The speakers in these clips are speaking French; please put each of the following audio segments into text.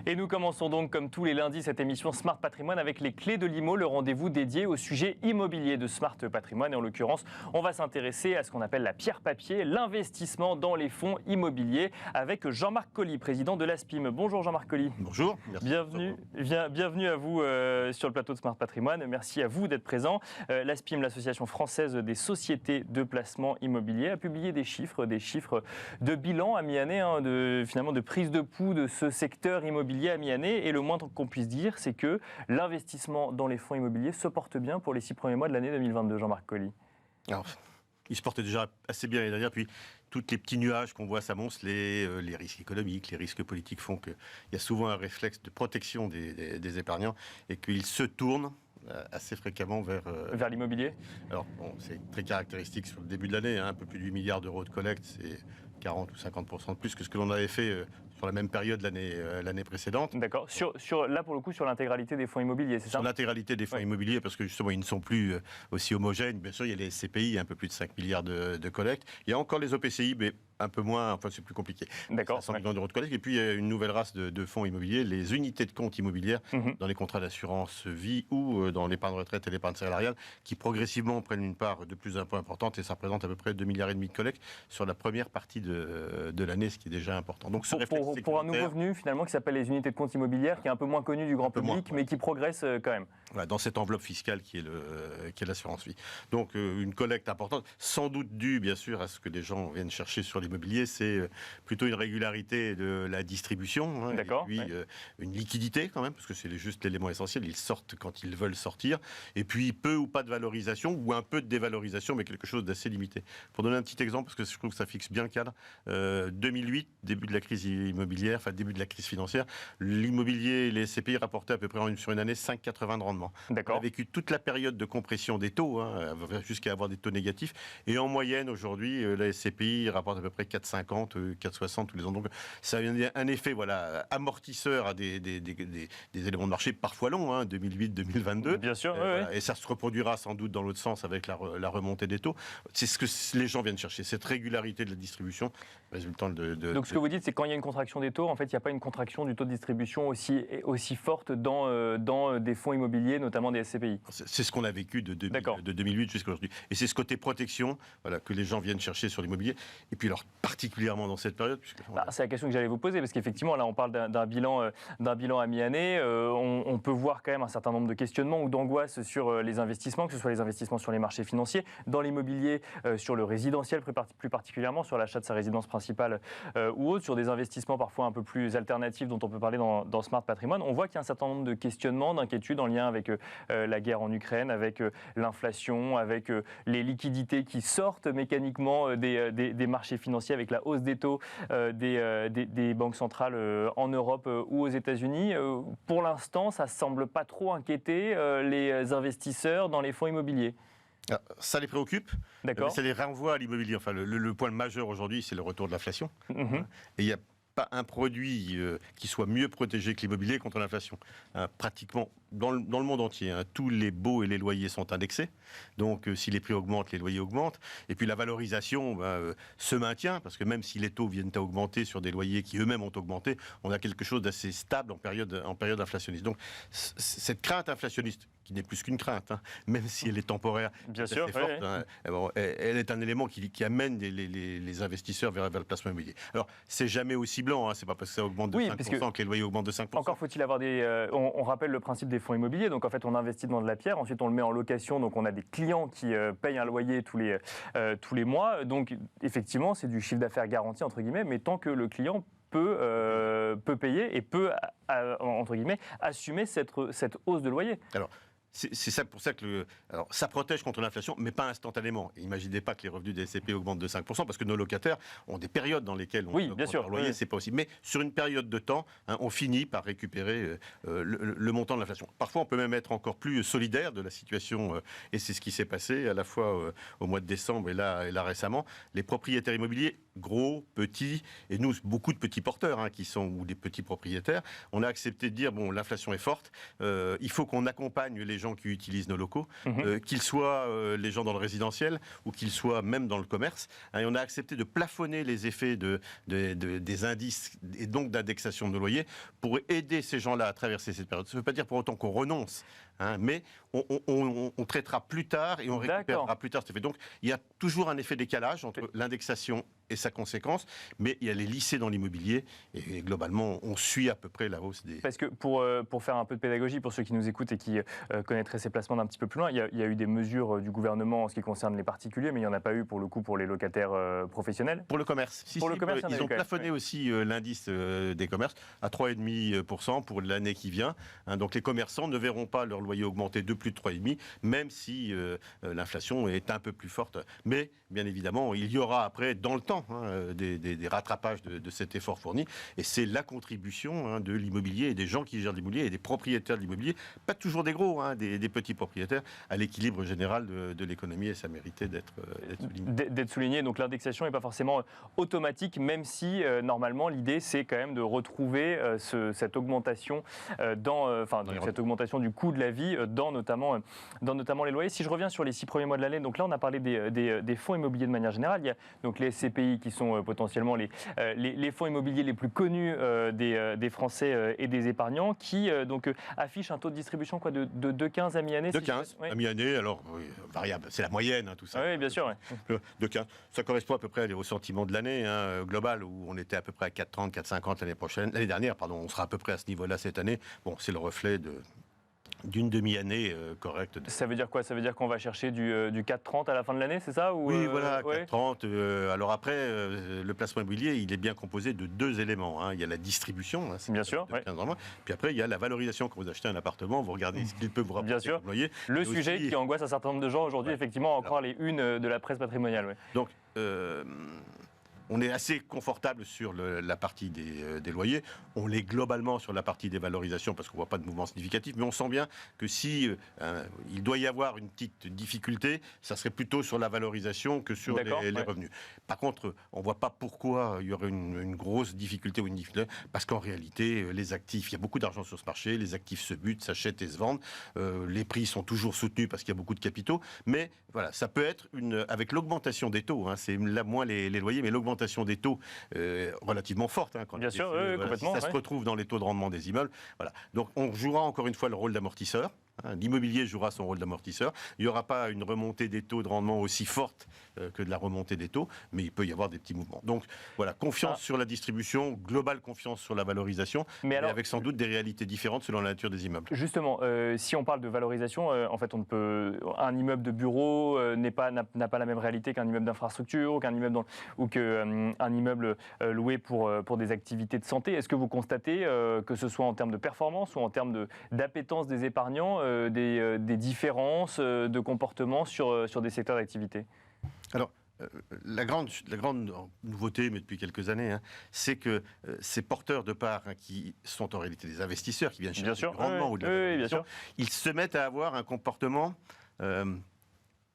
Et nous commençons donc comme tous les lundis cette émission Smart Patrimoine avec les clés de l'IMO, le rendez-vous dédié au sujet immobilier de Smart Patrimoine. Et en l'occurrence, on va s'intéresser à ce qu'on appelle la pierre papier, l'investissement dans les fonds immobiliers avec Jean-Marc Colly, président de l'ASPIM. Bonjour Jean-Marc Colly. Bonjour. Bienvenue à vous sur le plateau de Smart Patrimoine. Merci à vous d'être présent. L'ASPIM, l'association française des sociétés de placement immobilier, a publié des chiffres de bilan à mi-année, de prise de pouls de ce secteur immobilier à mi-année. Et le moins qu'on puisse dire, c'est que l'investissement dans les fonds immobiliers se porte bien pour les 6 premiers mois de l'année 2022, Jean-Marc Colly. Alors, il se portait déjà assez bien l'année dernière, puis tous les petits nuages qu'on voit s'amonceler, les risques économiques, les risques politiques font qu'il y a souvent un réflexe de protection des épargnants et qu'ils se tournent assez fréquemment vers l'immobilier. Alors, bon, c'est très caractéristique sur le début de l'année, un peu plus de 8 milliards d'euros de collecte, c'est 40 ou 50% de plus que ce que l'on avait fait sur la même période l'année précédente. D'accord. Là, pour le coup, sur l'intégralité des fonds immobiliers, c'est ça ? Sur l'intégralité des fonds immobiliers, parce que justement, ils ne sont plus aussi homogènes. Bien sûr, il y a les SCPI, un peu plus de 5 milliards de collecte. Il y a encore les OPCI, mais un peu moins, enfin c'est plus compliqué. D'accord. 100 millions d'euros de collecte. Et puis, il y a une nouvelle race de fonds immobiliers, les unités de compte immobilières, dans les contrats d'assurance vie ou dans l'épargne retraite et l'épargne salariale, qui progressivement prennent une part de plus en plus importante, et ça représente à peu près 2,5 milliards de collecte sur la première partie de l'année, ce qui est déjà important. Donc, pour un nouveau venu, finalement, qui s'appelle les unités de compte immobilières, qui est un peu moins connu du grand public, mais qui progresse quand même. Voilà, dans cette enveloppe fiscale qui est l'assurance vie. Donc, une collecte importante, sans doute due, bien sûr, à ce que les gens viennent chercher sur l'immobilier, c'est plutôt une régularité de la distribution, D'accord, et puis une liquidité quand même, parce que c'est juste l'élément essentiel, ils sortent quand ils veulent sortir, et puis peu ou pas de valorisation, ou un peu de dévalorisation, mais quelque chose d'assez limité. Pour donner un petit exemple, parce que je trouve que ça fixe bien le cadre, 2008, début de la crise immobilière, enfin début de la crise financière, l'immobilier, les SCPI rapportaient à peu près sur une année 5,80 de rendement. D'accord. On a vécu toute la période de compression des taux, jusqu'à avoir des taux négatifs, et en moyenne aujourd'hui, la SCPI rapporte à peu près 4,50, 4,60 tous les ans. Donc ça a un effet amortisseur à des éléments de marché parfois longs, 2008-2022. Bien sûr, et ça se reproduira sans doute dans l'autre sens avec la remontée des taux. C'est ce que les gens viennent chercher, cette régularité de la distribution résultant Donc ce que vous dites, c'est que quand il y a une contraction des taux, en fait, il n'y a pas une contraction du taux de distribution aussi forte dans des fonds immobiliers, notamment des SCPI. C'est ce qu'on a vécu de 2008 jusqu'à aujourd'hui. Et c'est ce côté protection que les gens viennent chercher sur l'immobilier. Et puis alors, particulièrement dans cette période. C'est la question que j'allais vous poser, parce qu'effectivement, là, on parle d'un bilan à mi-année. On peut voir quand même un certain nombre de questionnements ou d'angoisses sur les investissements, que ce soit les investissements sur les marchés financiers, dans l'immobilier, sur le résidentiel plus particulièrement, sur l'achat de sa résidence principale ou autre, sur des investissements parfois un peu plus alternatifs dont on peut parler dans Smart Patrimoine. On voit qu'il y a un certain nombre de questionnements, d'inquiétudes en lien avec la guerre en Ukraine, avec l'inflation, avec les liquidités qui sortent mécaniquement des marchés financiers, avec la hausse des taux des banques centrales en Europe ou aux États-Unis. Pour l'instant, ça ne semble pas trop inquiéter les investisseurs dans les fonds immobiliers. Alors, ça les préoccupe, D'accord. Ça les renvoie à l'immobilier. Enfin, le point majeur aujourd'hui, c'est le retour de l'inflation. Et il n'y a pas un produit qui soit mieux protégé que l'immobilier contre l'inflation. Pratiquement, dans le monde entier, tous les baux et les loyers sont indexés. Donc, si les prix augmentent, les loyers augmentent. Et puis, la valorisation se maintient, parce que même si les taux viennent à augmenter sur des loyers qui eux-mêmes ont augmenté, on a quelque chose d'assez stable en période inflationniste. Donc, cette crainte inflationniste, qui n'est plus qu'une crainte, même si elle est temporaire, bien sûr, forte, elle est un élément qui amène les investisseurs vers le placement immobilier. Alors, c'est jamais aussi blanc, c'est pas parce que ça augmente de 5% que les loyers augmentent de 5%. Encore faut-il avoir on rappelle le principe des fonds immobiliers, donc en fait on investit dans de la pierre, ensuite on le met en location, donc on a des clients qui payent un loyer tous les mois, donc effectivement c'est du chiffre d'affaires garanti entre guillemets, mais tant que le client peut payer et peut, entre guillemets, assumer cette hausse de loyer. Alors, c'est ça pour ça que ça protège contre l'inflation, mais pas instantanément. Et imaginez pas que les revenus des SCPI augmentent de 5%, parce que nos locataires ont des périodes dans lesquelles on augmente leur loyer, c'est pas possible. Mais sur une période de temps, on finit par récupérer le montant de l'inflation. Parfois, on peut même être encore plus solidaire de la situation, et c'est ce qui s'est passé à la fois au mois de décembre et là récemment. Les propriétaires immobiliers gros, petits, et nous, beaucoup de petits porteurs ou des petits propriétaires, on a accepté de dire, bon, l'inflation est forte, il faut qu'on accompagne les gens qui utilisent nos locaux, qu'ils soient les gens dans le résidentiel ou qu'ils soient même dans le commerce. Et on a accepté de plafonner les effets des indices et donc d'indexation de nos loyers pour aider ces gens-là à traverser cette période. Ça ne veut pas dire pour autant qu'on renonce, mais on traitera plus tard et on récupérera plus tard cet effet. Donc il y a toujours un effet décalage entre l'indexation et sa conséquence, mais il y a les lycées dans l'immobilier et globalement on suit à peu près la hausse des... Parce que pour faire un peu de pédagogie pour ceux qui nous écoutent et qui connaîtraient ces placements d'un petit peu plus loin, il y a eu des mesures du gouvernement en ce qui concerne les particuliers, mais il n'y en a pas eu pour le coup pour les locataires professionnels. Pour le commerce. Ils ont plafonné aussi l'indice des commerces à 3,5% pour l'année qui vient. Donc les commerçants ne verront pas leur loyer augmenter de plus de 3,5%, même si l'inflation est un peu plus forte. Mais bien évidemment, il y aura après, dans le temps, des rattrapages de cet effort fourni. Et c'est la contribution de l'immobilier et des gens qui gèrent l'immobilier et des propriétaires de l'immobilier, pas toujours des gros, des petits propriétaires, à l'équilibre général de l'économie, et ça méritait d'être souligné. D'être souligné. Donc l'indexation n'est pas forcément automatique, même si normalement l'idée c'est quand même de retrouver cette augmentation cette augmentation du coût de la vie dans notamment les loyers. Si je reviens sur les 6 premiers mois de l'année, donc là on a parlé des fonds immobiliers de manière générale. Il y a donc les SCPI qui sont potentiellement les fonds immobiliers les plus connus des Français et des épargnants qui affichent un taux de distribution de 2,15 à mi-année. 2,15 à mi-année, alors oui, variable, c'est la moyenne tout ça. Oui, bien sûr. Ouais. 2,15, ça correspond à peu près au sentiment de l'année globale où on était à peu près à 4,30, 4,50 l'année dernière, on sera à peu près à ce niveau-là cette année. Bon, c'est le reflet d'une demi-année correcte. Ça veut dire quoi? Ça veut dire qu'on va chercher du 4,30 à la fin de l'année, c'est ça ou Oui, voilà, 4,30. Alors après, le placement immobilier, il est bien composé de 2 éléments. Il y a la distribution, bien sûr, 15 ans, puis après, il y a la valorisation. Quand vous achetez un appartement, vous regardez ce qu'il peut vous rapporter comme loyer. Le sujet qui angoisse un certain nombre de gens aujourd'hui, effectivement, encore les unes de la presse patrimoniale. Ouais. Donc, on est assez confortable sur la partie des loyers. On l'est globalement sur la partie des valorisations parce qu'on ne voit pas de mouvement significatif. Mais on sent bien que si il doit y avoir une petite difficulté, ça serait plutôt sur la valorisation que sur les revenus. Par contre, on ne voit pas pourquoi il y aurait une grosse difficulté ou une difficulté. Parce qu'en réalité, les actifs, il y a beaucoup d'argent sur ce marché. Les actifs se butent, s'achètent et se vendent. Les prix sont toujours soutenus parce qu'il y a beaucoup de capitaux. Mais voilà, ça peut être avec l'augmentation des taux. C'est là moins les loyers, mais l'augmentation des taux relativement forte. Bien sûr, complètement. Ça se retrouve dans les taux de rendement des immeubles. Voilà. Donc on jouera encore une fois le rôle d'amortisseur. L'immobilier jouera son rôle d'amortisseur. Il n'y aura pas une remontée des taux de rendement aussi forte que de la remontée des taux, mais il peut y avoir des petits mouvements. Donc voilà, confiance sur la distribution, globale confiance sur la valorisation, mais alors, avec sans doute des réalités différentes selon la nature des immeubles. Justement, si on parle de valorisation, en fait, un immeuble de bureau n'a pas la même réalité qu'un immeuble d'infrastructure ou qu'un immeuble un immeuble loué pour des activités de santé. Est-ce que vous constatez que ce soit en termes de performance ou en termes d'appétence des épargnants, des différences de comportement sur des secteurs d'activité? Alors, la grande nouveauté, mais depuis quelques années, c'est que ces porteurs de parts qui sont en réalité des investisseurs qui viennent chercher du rendement ou de la valorisation, ils se mettent à avoir un comportement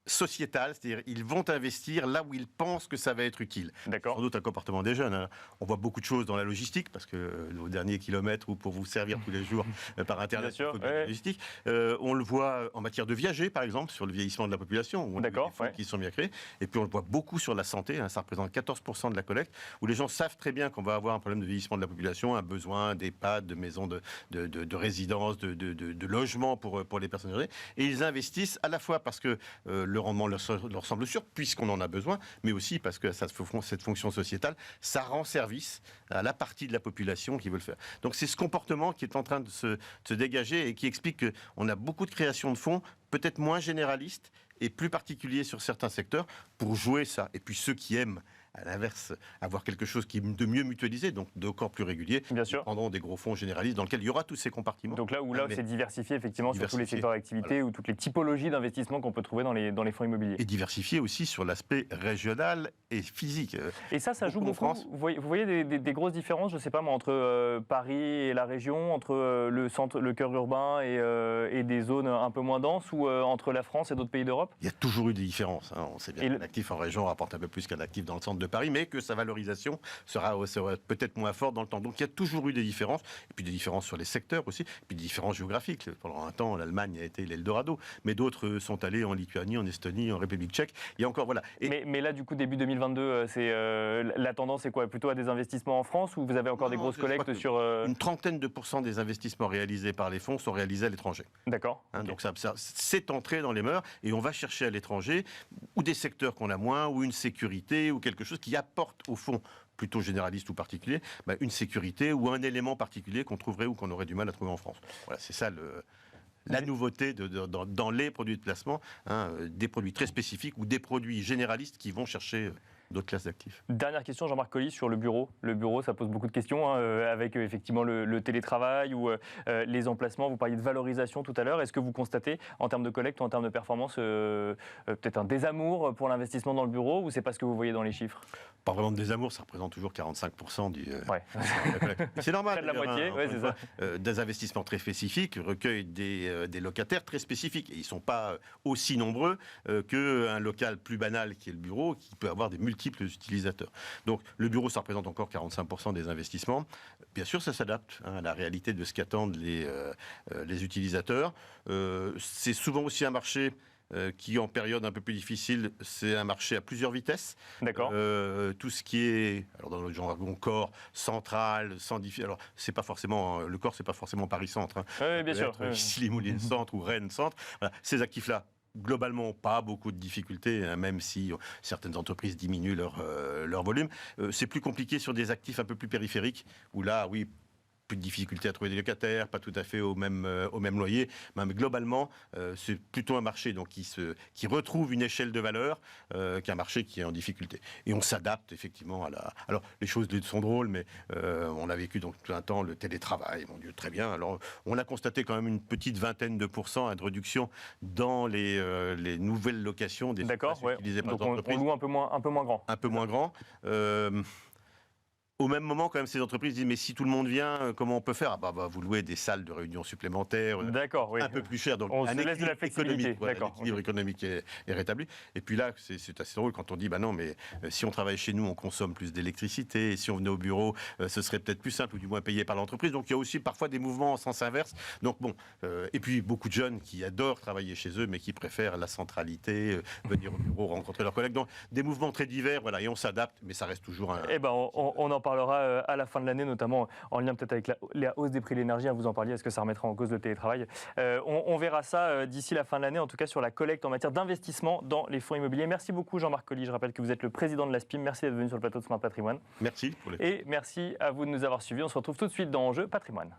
sociétal, c'est-à-dire ils vont investir là où ils pensent que ça va être utile. D'accord. Sans doute un comportement des jeunes. On voit beaucoup de choses dans la logistique, parce que au dernier kilomètre ou pour vous servir tous les jours par Internet, il faut de la logistique. On le voit en matière de viager, par exemple, sur le vieillissement de la population, où on a des fonds qui sont bien créés. Et puis on le voit beaucoup sur la santé, ça représente 14% de la collecte, où les gens savent très bien qu'on va avoir un problème de vieillissement de la population, un besoin d'EHPAD, de maisons de résidence, de logement pour les personnes âgées. Et ils investissent à la fois parce que le rendement leur semble sûr, puisqu'on en a besoin, mais aussi parce que cette fonction sociétale, ça rend service à la partie de la population qui veut le faire. Donc c'est ce comportement qui est en train de se dégager et qui explique qu'on a beaucoup de création de fonds, peut-être moins généralistes et plus particuliers sur certains secteurs, pour jouer ça. Et puis ceux qui aiment, à l'inverse, avoir quelque chose qui est de mieux mutualisé, donc d'encore plus régulier, prendront des gros fonds généralistes dans lesquels il y aura tous ces compartiments. Donc là où c'est diversifié effectivement sur tous les secteurs d'activité ou toutes les typologies d'investissement qu'on peut trouver dans les fonds immobiliers. Et diversifié aussi sur l'aspect régional et physique. Et ça joue beaucoup. En France. Vous voyez des grosses différences, je ne sais pas moi, entre Paris et la région, entre le centre, le cœur urbain et des zones un peu moins denses, ou entre la France et d'autres pays d'Europe? Il y a toujours eu des différences. On sait bien qu'un actif en région rapporte un peu plus qu'un actif dans le centre centre de Paris, mais que sa valorisation sera peut-être moins forte dans le temps. Donc il y a toujours eu des différences, et puis des différences sur les secteurs aussi, et puis des différences géographiques. Pendant un temps, l'Allemagne a été l'Eldorado, mais d'autres sont allés en Lituanie, en Estonie, en République tchèque. Et encore, voilà. Mais là, du coup, début 2022, la tendance, c'est quoi? Plutôt à des investissements en France, ou vous avez encore des grosses collectes sur... Une trentaine de % des investissements réalisés par les fonds sont réalisés à l'étranger. D'accord. Okay. Donc ça, c'est entré dans les mœurs, et on va chercher à l'étranger ou des secteurs qu'on a moins, ou une sécurité, ou quelque chose qui apporte au fond, plutôt généraliste ou particulier, une sécurité ou un élément particulier qu'on trouverait ou qu'on aurait du mal à trouver en France. Voilà, c'est ça la nouveauté dans les produits de placement, des produits très spécifiques ou des produits généralistes qui vont chercher d'autres classes d'actifs. Dernière question, Jean-Marc Collis, sur le bureau. Le bureau, ça pose beaucoup de questions, avec effectivement le télétravail ou les emplacements. Vous parliez de valorisation tout à l'heure. Est-ce que vous constatez, en termes de collecte ou en termes de performance, peut-être un désamour pour l'investissement dans le bureau, ou c'est pas ce que vous voyez dans les chiffres? Pas vraiment de désamour, ça représente toujours 45% du... Ouais. C'est normal. Près de la moitié, c'est ça. Des investissements très spécifiques recueillent des locataires très spécifiques. Et ils ne sont pas aussi nombreux qu'un local plus banal qui est le bureau, qui peut avoir des multiples utilisateurs. Donc le bureau, ça représente encore 45% des investissements. Bien sûr, ça s'adapte à la réalité de ce qu'attendent les utilisateurs. C'est souvent aussi un marché qui, en période un peu plus difficile, c'est un marché à plusieurs vitesses. D'accord. Tout ce qui est, alors dans le jargon corps, central, sans difficulté. Alors, c'est pas forcément, le corps, c'est pas forcément Paris-Centre. Oui, bien sûr. Issy-les-Moulineaux-Centre ou Rennes-Centre. Voilà, ces actifs-là, globalement, pas beaucoup de difficultés, même si certaines entreprises diminuent leur volume. C'est plus compliqué sur des actifs un peu plus périphériques, où là, oui, plus de difficultés à trouver des locataires, pas tout à fait au même loyer. Mais globalement, c'est plutôt un marché donc, qui retrouve une échelle de valeur qu'un marché qui est en difficulté. Et on s'adapte effectivement à la... Alors, les choses sont drôles, mais on a vécu donc tout un temps le télétravail, mon Dieu, très bien. Alors, on a constaté quand même une petite vingtaine de % de réduction dans les nouvelles locations des espaces utilisés par les entreprises. On loue un peu moins grand. Un peu moins grand. Au même moment, quand même, ces entreprises disent mais si tout le monde vient, comment on peut faire? Vous louez des salles de réunion supplémentaires, un peu plus cher. Donc on se laisse de la flexibilité. L'équilibre économique est rétabli. Et puis là, c'est assez drôle quand on dit non, mais si on travaille chez nous, on consomme plus d'électricité. Et si on venait au bureau, ce serait peut-être plus simple, ou du moins payé par l'entreprise. Donc il y a aussi parfois des mouvements en sens inverse. Donc bon, et puis beaucoup de jeunes qui adorent travailler chez eux, mais qui préfèrent la centralité, venir au bureau, rencontrer leurs collègues. Donc des mouvements très divers, voilà, et on s'adapte, mais ça reste toujours un... on en parlera à la fin de l'année, notamment en lien peut-être avec la hausse des prix de l'énergie. Vous en parliez, est-ce que ça remettra en cause le télétravail? On verra ça d'ici la fin de l'année, en tout cas sur la collecte en matière d'investissement dans les fonds immobiliers. Merci beaucoup Jean-Marc Collis. Je rappelle que vous êtes le président de l'ASPIM. Merci d'être venu sur le plateau de Smart Patrimoine. Merci. Et merci à vous de nous avoir suivis. On se retrouve tout de suite dans Enjeu Patrimoine.